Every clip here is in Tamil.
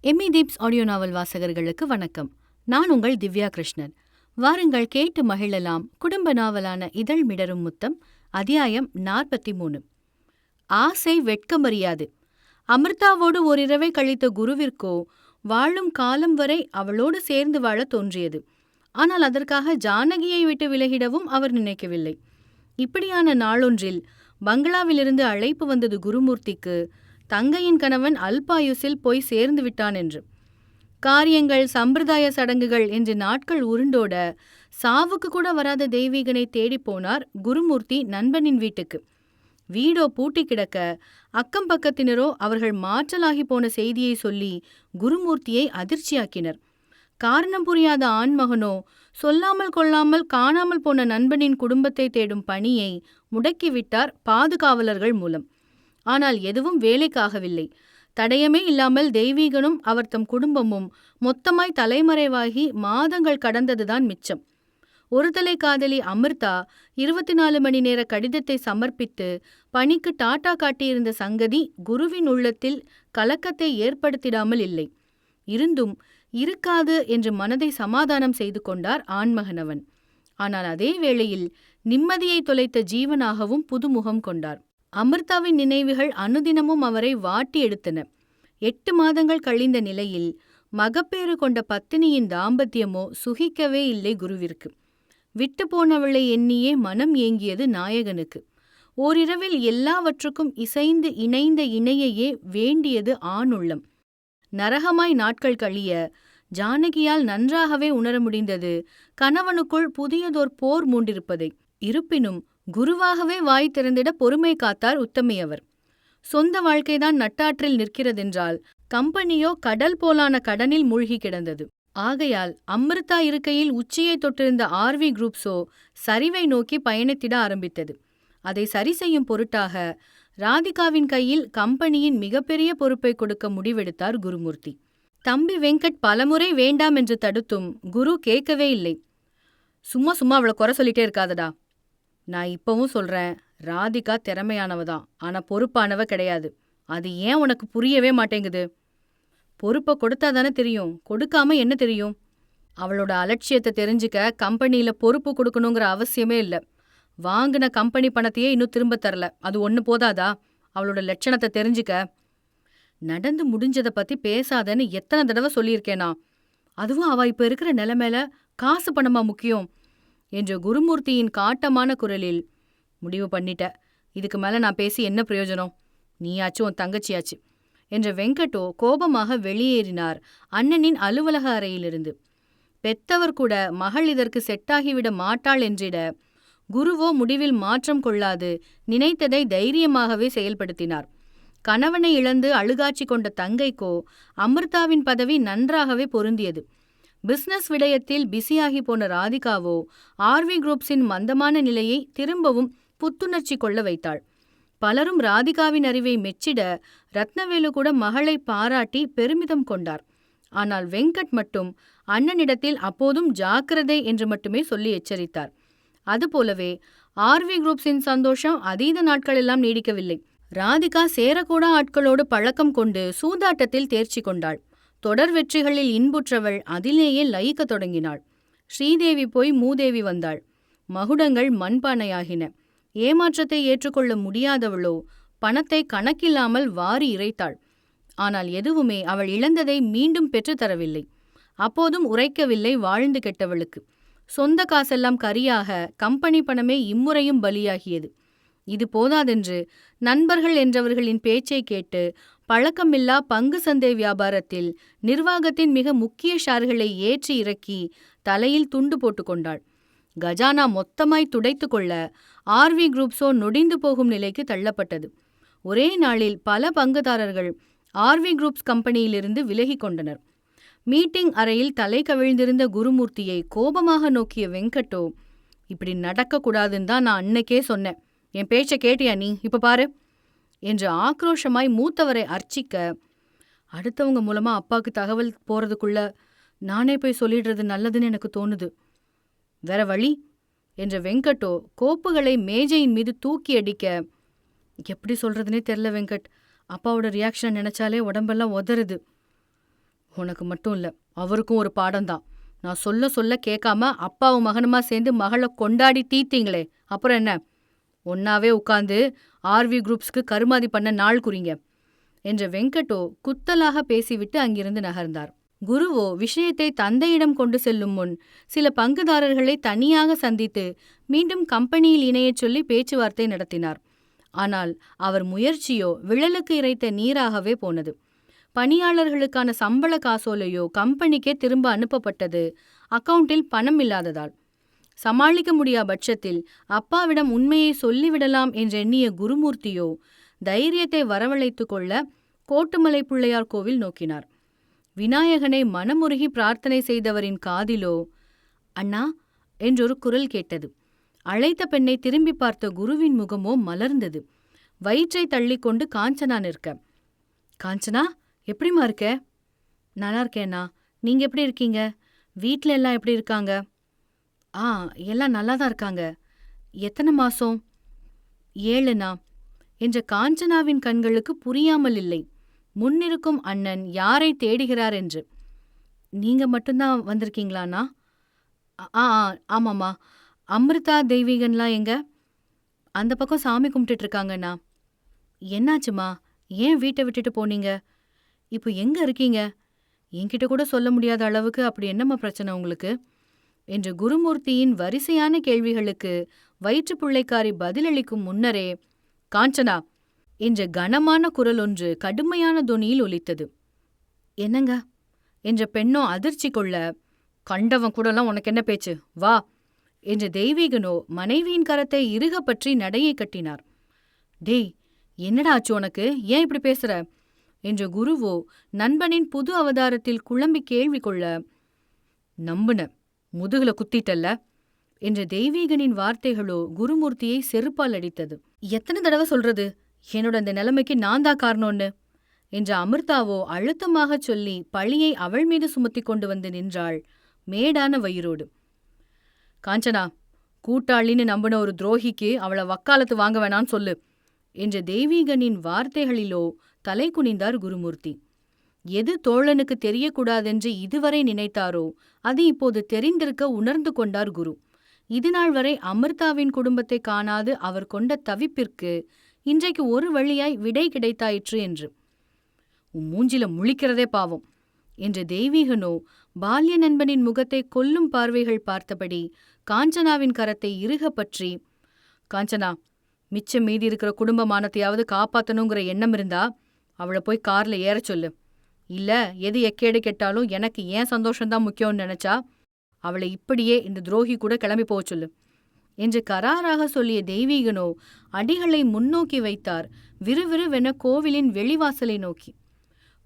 எம்மி தீப்ஸ் ஆடியோ நாவல் வாசகர்களுக்கு வணக்கம். நான் உங்கள் திவ்யா கிருஷ்ணன். வாருங்கள் கேட்டு மகிழலாம் குடும்ப நாவலான இதழ் மிடரும் முத்தம், அத்தியாயம் 43. ஆசை வெட்கமறியாது. அமிர்தாவோடு ஓரிரவை கழித்த குருவிற்கோ வாழும் காலம் வரை அவளோடு சேர்ந்து வாழ தோன்றியது. ஆனால் அதற்காக ஜானகியை விட்டு விலகிடவும் அவர் நினைக்கவில்லை. இப்படியான நாளொன்றில் பங்களாவிலிருந்து அழைப்பு வந்தது குருமூர்த்திக்கு, தங்கையின் கணவன் அல்பாயுசில் போய் சேர்ந்து விட்டான் என்று. காரியங்கள், சம்பிரதாய சடங்குகள் என்று நாட்கள் உருண்டோட சாவுக்கு கூட வராத தெய்வீகனை தேடி போனார் குருமூர்த்தி நண்பனின் வீட்டுக்கு. வீடோ பூட்டி கிடக்க, அக்கம் பக்கத்தினரோ அவர்கள் மாற்றலாகி போன செய்தியை சொல்லி குருமூர்த்தியை அதிர்ச்சியாக்கினர். காரணம் புரியாத ஆண்மகனோ சொல்லாமல் கொள்ளாமல் காணாமல் போன நண்பனின் குடும்பத்தை தேடும் பணியை முடக்கிவிட்டார் பாதுகாவலர்கள் மூலம். ஆனால் எதுவும் வேலைக்காகவில்லை. தடயமே இல்லாமல் தெய்வீகனும் அவர் தம் குடும்பமும் மொத்தமாய் தலைமறைவாகி மாதங்கள் கடந்ததுதான் மிச்சம். ஒரு தலை காதலி அமிர்தா 24 மணி நேர கடிதத்தை சமர்ப்பித்து பணிக்கு டாட்டா காட்டியிருந்த சங்கதி குருவின் உள்ளத்தில் கலக்கத்தை ஏற்படுத்திடாமல் இல்லை. இருந்தும் இருக்காது என்று மனதை சமாதானம் செய்து கொண்டார் ஆண்மகனவன். ஆனால் அதே வேளையில் நிம்மதியை தொலைத்த ஜீவனாகவும் புதுமுகம் கொண்டார். அமிர்தாவின் நினைவுகள் அனுதினமும் அவரை வாட்டி எடுத்தன. 8 மாதங்கள் கழிந்த நிலையில் மகப்பேறு கொண்ட பத்தினியின் தாம்பத்தியமோ சுகிக்கவே இல்லை குருவிற்கு. விட்டு போனவளை எண்ணியே மனம் ஏங்கியது நாயகனுக்கு. ஓரிரவில் எல்லாவற்றுக்கும் இசைந்து இணைந்த இணையையே வேண்டியது ஆணுள்ளம். நரகமாய் நாட்கள் கழிய ஜானகியால் நன்றாகவே உணர முடிந்தது கணவனுக்குள் புதியதோர் போர் மூண்டிருப்பதை. இருப்பினும் குருவாகவே வாய் திறந்திட பொறுமை காத்தார் உத்தமியவர். சொந்த வாழ்க்கைதான் நட்டாற்றில் நிற்கிறதென்றால் கம்பெனியோ கடல் போலான கடனில் மூழ்கி கிடந்தது. ஆகையால் அமிர்தா இருக்கையில் உச்சியை தொட்டிருந்த ஆர்வி குரூப்ஸோ சரிவை நோக்கி பயணித்திட ஆரம்பித்தது. அதை சரி செய்யும் பொருட்டாக ராதிகாவின் கையில் கம்பெனியின் மிகப்பெரிய பொறுப்பை கொடுக்க முடிவெடுத்தார் குருமூர்த்தி. தம்பி வெங்கட் பலமுறை வேண்டாம் என்று தடுத்தும் குரு கேட்கவே இல்லை. சும்மா அவளை குறை சொல்லிட்டே இருக்காதடா. நான் இப்பவும் சொல்றேன், ராதிகா திறமையானவதான், ஆனா பொறுப்பானவ கிடையாது. அது ஏன் உனக்கு புரியவே மாட்டேங்குது? பொறுப்பை கொடுத்தா தானே தெரியும், கொடுக்காம என்ன தெரியும்? அவளோட அலட்சியத்தை தெரிஞ்சுக்க கம்பெனியில பொறுப்பு கொடுக்கணுங்கிற அவசியமே இல்லை. வாங்கின கம்பெனி பணத்தையே இன்னும் திரும்ப தரல, அது ஒன்று போதாதா அவளோட லட்சணத்தை தெரிஞ்சுக்க? நடந்து முடிஞ்சதை பத்தி பேசாதன்னு எத்தனை தடவை சொல்லியிருக்கேனா? அதுவும் அவ இப்ப இருக்கிற நிலைமையில காசு பணமா முக்கியம் என்ற குருமூர்த்தியின் காட்டமான குரலில், முடிவு பண்ணிட்ட, இதுக்கு மேல நான் பேசி என்ன பிரயோஜனம்? நீயாச்சும் உன் தங்கச்சியாச்சு என்ற வெங்கட்டோ கோபமாக வெளியேறினார் அண்ணனின் அலுவலக அறையிலிருந்து. பெத்தவர் கூட மகள் இதற்கு செட்டாகிவிட மாட்டாள் என்றிட, குருவோ முடிவில் மாற்றம் கொள்ளாது நினைத்ததை தைரியமாகவே செயல்படுத்தினார். கணவனை இழந்து அழுகாட்சி கொண்ட தங்கைக்கோ அமிர்தாவின் பதவி நன்றாகவே பொருந்தியது. பிசினஸ் விடயத்தில் பிஸியாகி போன ராதிகாவோ ஆர்வி குரூப்ஸின் மந்தமான நிலையை திரும்பவும் புத்துணர்ச்சி கொள்ள வைத்தாள். பலரும் ராதிகாவின் அறிவை மெச்சிட ரத்னவேலு கூட மகளை பாராட்டி பெருமிதம் கொண்டார். ஆனால் வெங்கட் மட்டும் அண்ணனிடத்தில் அப்போதும் ஜாக்கிரதை என்று மட்டுமே சொல்லி எச்சரித்தார். அதுபோலவே ஆர்வி குரூப்ஸின் சந்தோஷம் அதீத நாட்களெல்லாம் நீடிக்கவில்லை. ராதிகா சேரக்கூட ஆட்களோடு பழக்கம் கொண்டு சூதாட்டத்தில் தேர்ச்சி கொண்டாள். தொடர் வெற்றிகளில் இன்புற்றவள் அதிலேயே லயிக்க தொடங்கினாள். ஸ்ரீதேவி போய் மூதேவி வந்தாள். மகுடங்கள் மண்பானையாகின. ஏமாற்றத்தை ஏற்றுக்கொள்ள முடியாதவளோ பணத்தை கணக்கில்லாமல் வாரி இறைத்தாள். ஆனால் எதுவுமே அவள் இழந்ததை மீண்டும் பெற்றுத்தரவில்லை. அப்போதும் உரைக்கவில்லை வாழ்ந்து கெட்டவளுக்கு. சொந்த காசெல்லாம் கரியாக கம்பெனி பணமே இம்முறையும் பலியாகியது. இது போதாதென்று நண்பர்கள் என்றவர்களின் பேச்சை கேட்டு பழக்கமில்லா பங்கு சந்தை வியாபாரத்தில் நிர்வாகத்தின் மிக முக்கிய ஷேர்களை ஏற்றி இறக்கி தலையில் துண்டு போட்டு கொண்டாள். கஜானா மொத்தமாய் துடைத்து கொள்ள ஆர்வி குரூப்ஸோ நொடிந்து போகும் நிலைக்கு தள்ளப்பட்டது. ஒரே நாளில் பல பங்குதாரர்கள் ஆர்வி குரூப்ஸ் கம்பெனியிலிருந்து விலகி கொண்டனர். மீட்டிங் அறையில் தலை கவிழ்ந்திருந்த குருமூர்த்தியை கோபமாக நோக்கிய வெங்கட்டோ, இப்படி நடக்கக்கூடாதுன்னு தான் நான் அன்னைக்கே சொன்னேன், என் பேச்சை கேட்டியா நீ? இப்ப பாரு என்று ஆக்ரோஷமாய் மூத்தவரை அர்ச்சிக்க, அடுத்தவங்க மூலமா அப்பாவுக்கு தகவல் போறதுக்குள்ள நானே போய் சொல்லிடுறது நல்லதுன்னு எனக்கு தோணுது. வேற வழி என்ற வெங்கட்டோ கோப்புகளை மேஜையின் மீது தூக்கி அடிக்க, எப்படி சொல்றதுனே தெரியல வெங்கட், அப்பாவோட ரியாக்ஷன் நினைச்சாலே உடம்பெல்லாம் உதறுது. உனக்கு மட்டும் இல்ல, அவருக்கும் ஒரு பாடம்தான். நான் சொல்ல சொல்ல கேட்காம அப்பாவும் மகனுமா சேர்ந்து மகளை கொண்டாடி தீத்தீங்களே, அப்புறம் என்ன? ஒன்னாவே உட்கார்ந்து ஆர்வி குரூப்ஸ்க்கு கருமாதி பண்ண நாள் குறிங்க என்ற வெங்கட்டோ குத்தலாக பேசிவிட்டு அங்கிருந்து நகர்ந்தார். குருவோ விஷயத்தை தந்தையிடம் கொண்டு செல்லும் முன் சில பங்குதாரர்களை தனியாக சந்தித்து மீண்டும் கம்பெனியில் இணையச் சொல்லி பேச்சுவார்த்தை நடத்தினார். ஆனால் அவர் முயற்சியோ விழலுக்கு இறைத்த நீராகவே போனது. பணியாளர்களுக்கான சம்பள காசோலையோ கம்பெனிக்கே திரும்ப அனுப்பப்பட்டது, அக்கவுண்டில் பணம் இல்லாததால். சமாளிக்க முடியா பட்சத்தில் அப்பாவிடம் உண்மையை சொல்லிவிடலாம் என்றெண்ணிய குருமூர்த்தியோ தைரியத்தை வரவழைத்து கொள்ள கோட்டுமலை பிள்ளையார் கோவில் நோக்கினார். விநாயகனை மனமுருகி பிரார்த்தனை செய்தவரின் காதிலோ அண்ணா என்றொரு குரல் கேட்டது. அழைத்த பெண்ணை திரும்பி பார்த்த குருவின் முகமோ மலர்ந்தது. வயிற்றை தள்ளிக்கொண்டு காஞ்சனா நிற்க, காஞ்சனா, எப்படிமா இருக்க? நல்லா இருக்கேண்ணா, நீங்க எப்படி இருக்கீங்க? வீட்டில் எல்லாம் எப்படி இருக்காங்க? எல்லாம் நல்லா தான் இருக்காங்க. எத்தனை மாசம்? 7ண்ணா என்ற காஞ்சனாவின் கண்களுக்கு புரியாமல் இல்லை முன்னிருக்கும் அண்ணன் யாரை தேடுகிறார் என்று. நீங்க மட்டும்தான் வந்திருக்கீங்களாண்ணா? ஆமாம்மா. அமிர்தா தெய்வீகன்லாம் எங்க? அந்த பக்கம் சாமி கும்பிட்டுட்டு இருக்காங்கண்ணா. என்னாச்சுமா, ஏன் வீட்டை விட்டுட்டு போனீங்க? இப்போ எங்க இருக்கீங்க? என்கிட்ட கூட சொல்ல முடியாத அளவுக்கு அப்படி என்னம்மா பிரச்சனை உங்களுக்கு? என்ற குருமூர்த்தியின் வரிசையான கேள்விகளுக்கு வயிற்றுப்புள்ளைக்காரி பதிலளிக்கும் முன்னரே காஞ்சனா என்ற கனமான குரல் ஒன்று கடுமையான தொனியில் ஒலித்தது. என்னங்க என்ற பெண்ணோ அதிர்ச்சி கொள்ள, கண்டவன் கூடலாம் உனக்கு என்ன பேச்சு, வா என்ற தெய்வீகனோ மனைவியின் கரத்தை இறுக பற்றி நடையை கட்டினார். டேய், என்னடா ஆச்சு உனக்கு, ஏன் இப்படி பேசுற என்ற குருவோ நண்பனின் புது அவதாரத்தில் குழம்பி கேள்வி கொள்ள, நம்புன முதுகுல குத்திட்டல்ல என்ற தெய்வீகனின் வார்த்தைகளோ குருமூர்த்தியை செருப்பால் அடித்தது. எத்தனை தடவை சொல்றது என்னோட அந்த நிலைமைக்கு நான் தான் காரணம்னு என்ற அமிர்தாவோ அழுத்தமாக சொல்லி பழியை அவள் மீது சுமத்தி கொண்டு வந்து நின்றாள் மேடான வயிறோடு. காஞ்சனா, கூட்டாளின்னு நம்பின ஒரு துரோகிக்கு அவளை வக்காலத்து வாங்க வேணான்னு சொல்லு என்ற தெய்வீகனின் வார்த்தைகளிலோ தலை குனிந்தார் குருமூர்த்தி. எது தோழனுக்கு தெரியக்கூடாதென்று இதுவரை நினைத்தாரோ அது இப்போது தெரிந்திருக்க உணர்ந்து கொண்டார் குரு. இதுநாள் வரை அமிர்தாவின் குடும்பத்தை காணாது அவர் கொண்ட தவிப்பிற்கு இன்றைக்கு ஒரு வழியாய் விடை கிடைத்தாயிற்று என்று. உன் மூஞ்சில முழிக்கிறதே பாவம் என்ற தெய்வீகனோ பால்ய நண்பனின் முகத்தை கொல்லும் பார்வைகள் பார்த்தபடி காஞ்சனாவின் கரத்தை இறுக பற்றி, காஞ்சனா, மிச்சம் மீதி இருக்கிற குடும்பமானத்தையாவது காப்பாற்றணுங்கிற எண்ணம் இருந்தா அவளை போய் கார்ல ஏற சொல்லு. இல்ல எது எக்கேடு கெட்டாலும் எனக்கு ஏன் சந்தோஷம்தான் முக்கியம்னு நினைச்சா அவளை இப்படியே இந்த துரோகி கூட கிளம்பி போக சொல்லு என்று கராராக சொல்லிய தெய்வீகனோ அடிகளை முன்னோக்கி வைத்தார், விறுவிறுவென கோவிலின் வெளிவாசலை நோக்கி.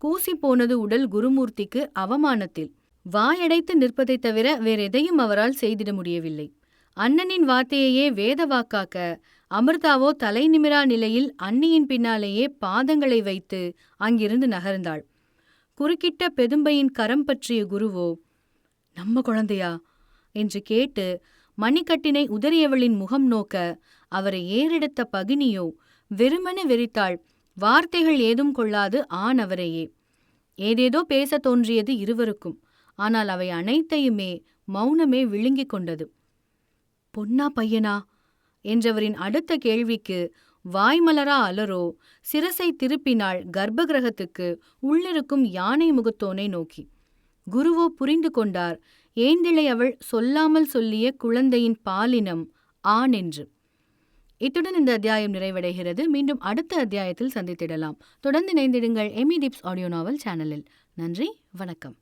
கூசி போனது உடல் குருமூர்த்திக்கு அவமானத்தில். வாயடைத்து நிற்பதை தவிர வேறெதையும் அவரால் செய்திட முடியவில்லை. அண்ணனின் வார்த்தையையே வேத வாக்காக்க அமிர்தாவோ தலை நிமிரா நிலையில் அண்ணியின் பின்னாலேயே பாதங்களை வைத்து அங்கிருந்து நகர்ந்தாள். குறுக்கிட்ட பெதும்பையின் கரம் பற்றிய குருவோ, நம்ம குழந்தையா என்று கேட்டு மணிக்கட்டினை உதறியவளின் முகம் நோக்க அவரை ஏறெடுத்த பகினியோ வெறுமன வெறித்தாள். வார்த்தைகள் ஏதும் கொள்ளாது அவரையே. ஏதேதோ பேச தோன்றியது இருவருக்கும். ஆனால் அவை அனைத்தையுமே மௌனமே விழுங்கிக் கொண்டது. பொன்னா பையனா என்றவரின் அடுத்த கேள்விக்கு வாய்மலரா அலரோ சிரசை திருப்பினாள் கர்ப்பகிரகத்துக்கு உள்ளிருக்கும் யானை முகத்தோனை நோக்கி. குருவோ புரிந்து கொண்டார், ஏந்திழை அவள் சொல்லாமல் சொல்லிய குழந்தையின் பாலினம் ஆண் என்று. இத்துடன் இந்த அத்தியாயம் நிறைவடைகிறது. மீண்டும் அடுத்த அத்தியாயத்தில் சந்தித்திடலாம். தொடர்ந்து இணைந்திடுங்கள் எமி டிப்ஸ் ஆடியோ நாவல் சேனலில். நன்றி, வணக்கம்.